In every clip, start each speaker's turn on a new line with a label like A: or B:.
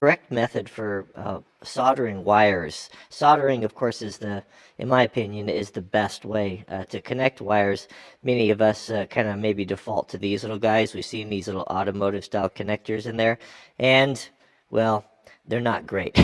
A: Correct method for soldering wires. Soldering, of course, in my opinion, is the best way to connect wires. Many of us kind of maybe default to these little guys. We've seen these little automotive style connectors in there, and well, they're not great.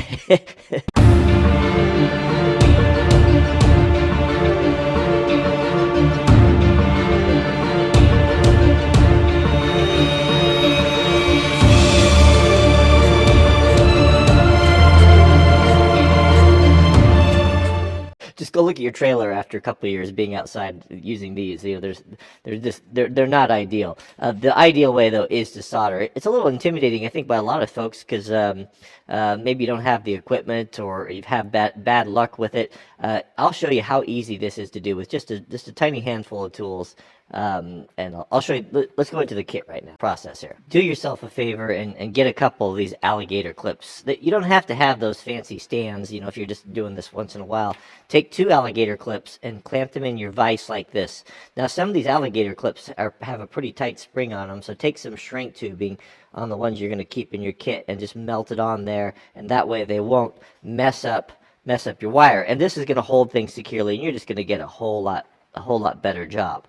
A: Just go look at your trailer after a couple of years being outside using these. You know, they're not ideal. The ideal way though is to solder. It's a little intimidating, I think, by a lot of folks because maybe you don't have the equipment or you've had bad luck with it. I'll show you how easy this is to do with just a tiny handful of tools. And I'll show you. Let's go into the kit right now. Process here. Do yourself a favor and get a couple of these alligator clips. That you don't have to have those fancy stands. You know, if you're just doing this once in a while, take 2 alligator clips and clamp them in your vise like this. Now, some of these alligator clips have a pretty tight spring on them, so take some shrink tubing on the ones you're going to keep in your kit and just melt it on there, and that way they won't mess up your wire. And this is going to hold things securely, and you're just going to get a whole lot better job.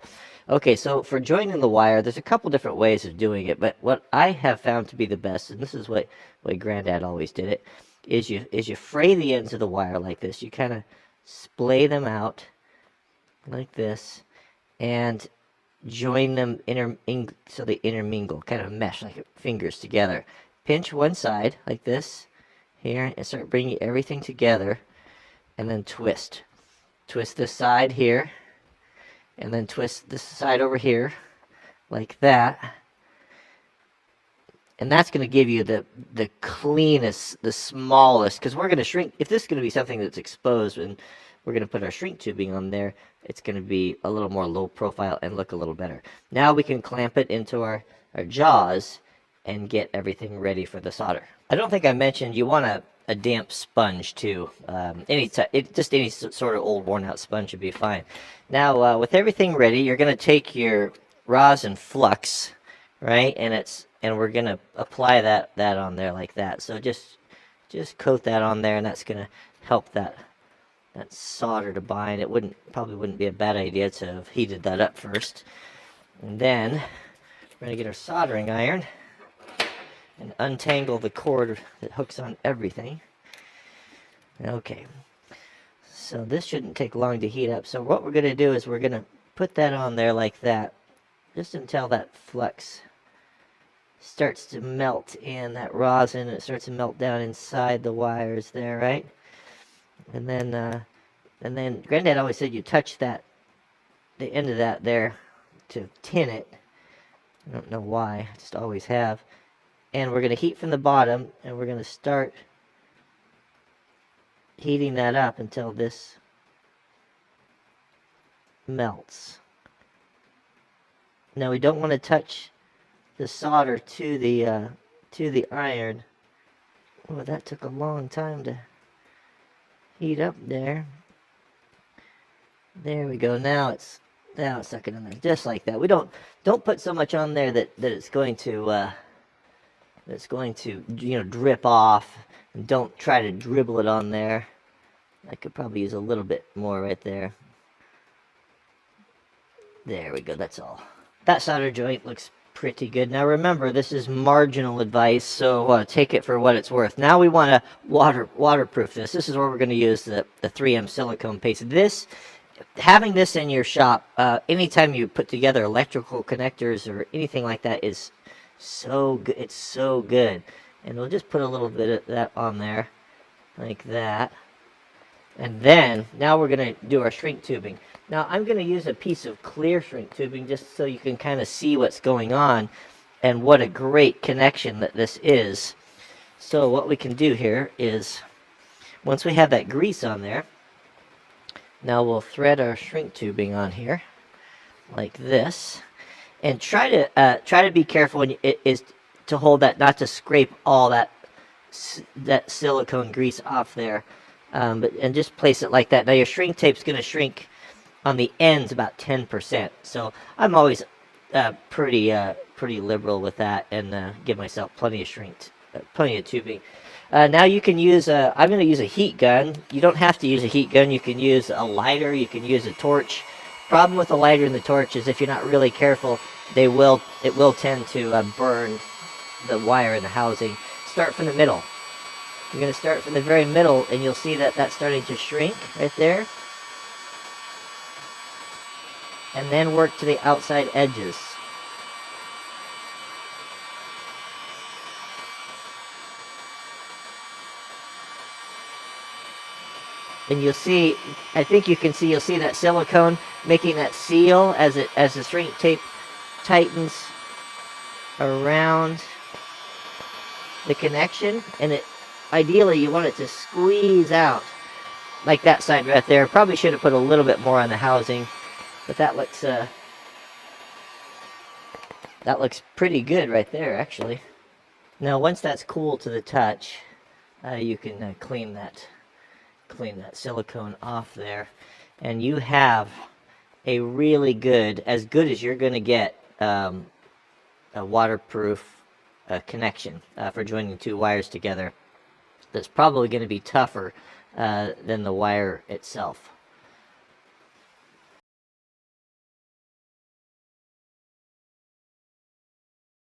A: Okay, so for joining the wire, there's a couple different ways of doing it, but what I have found to be the best, and this is what Granddad always did it, is you fray the ends of the wire like this. You kind of splay them out like this, and join them so they intermingle, kind of mesh like fingers together. Pinch one side like this here, and start bringing everything together, and then twist. Twist this side here, and then twist this side over here like that, and that's going to give you the cleanest, the smallest, because we're going to shrink. If this is going to be something that's exposed and we're going to put our shrink tubing on there, it's going to be a little more low profile and look a little better. Now we can clamp it into our jaws and get everything ready for the solder. I don't think I mentioned you want a damp sponge too. Just any sort of old worn out sponge would be fine. Now with everything ready, you're going to take your rosin flux, right? And we're going to apply that on there like that. So just coat that on there, and that's going to help that solder to bind. It probably wouldn't be a bad idea to have heated that up first. And then we're going to get our soldering iron and untangle the cord that hooks on everything. Okay, so this shouldn't take long to heat up. So what we're going to do is we're going to put that on there like that, just until that flux starts to melt in, that rosin, it starts to melt down inside the wires there, right? And then Granddad always said you touch the end of that there to tin it. I don't know why, I just always have. And we're going to heat from the bottom, and we're going to start heating that up until this melts. Now we don't want to touch the solder to the iron. Oh, that took a long time to heat up there. There we go. Now it's stuck in there just like that. We don't put so much on there that it's going to drip off, and don't try to dribble it on there. I could probably use a little bit more right there. There we go, that's all. That solder joint looks pretty good. Now remember, this is marginal advice, so take it for what it's worth. Now we want to waterproof this. This is where we're going to use the 3M silicone paste. Having this in your shop, anytime you put together electrical connectors or anything like that, is so good. It's so good. And we'll just put a little bit of that on there like that. And then now we're going to do our shrink tubing. Now I'm going to use a piece of clear shrink tubing just so you can kind of see what's going on and what a great connection that this is. So what we can do here is, once we have that grease on there, now we'll thread our shrink tubing on here like this. And try to be careful when it is to hold that, not to scrape all that silicone grease off there, and just place it like that. Now your shrink tape's going to shrink on the ends about 10%. So I'm always pretty liberal with that, and give myself plenty of tubing. Now you can use I'm going to use a heat gun. You don't have to use a heat gun. You can use a lighter. You can use a torch. Problem with the lighter and the torch is if you're not really careful, it will tend to burn the wire in the housing. Start from the middle. You're going to start from the very middle, and you'll see that that's starting to shrink right there. And then work to the outside edges. And you'll see, I think you can see, you'll see that silicone making that seal as the shrink tape tightens around the connection, and it ideally you want it to squeeze out like that side right there. Probably should have put a little bit more on the housing, but that looks pretty good right there actually. Now once that's cool to the touch, you can clean that silicone off there, and you have a really good, as good as you're going to get, a waterproof connection for joining two wires together. That's probably going to be tougher than the wire itself.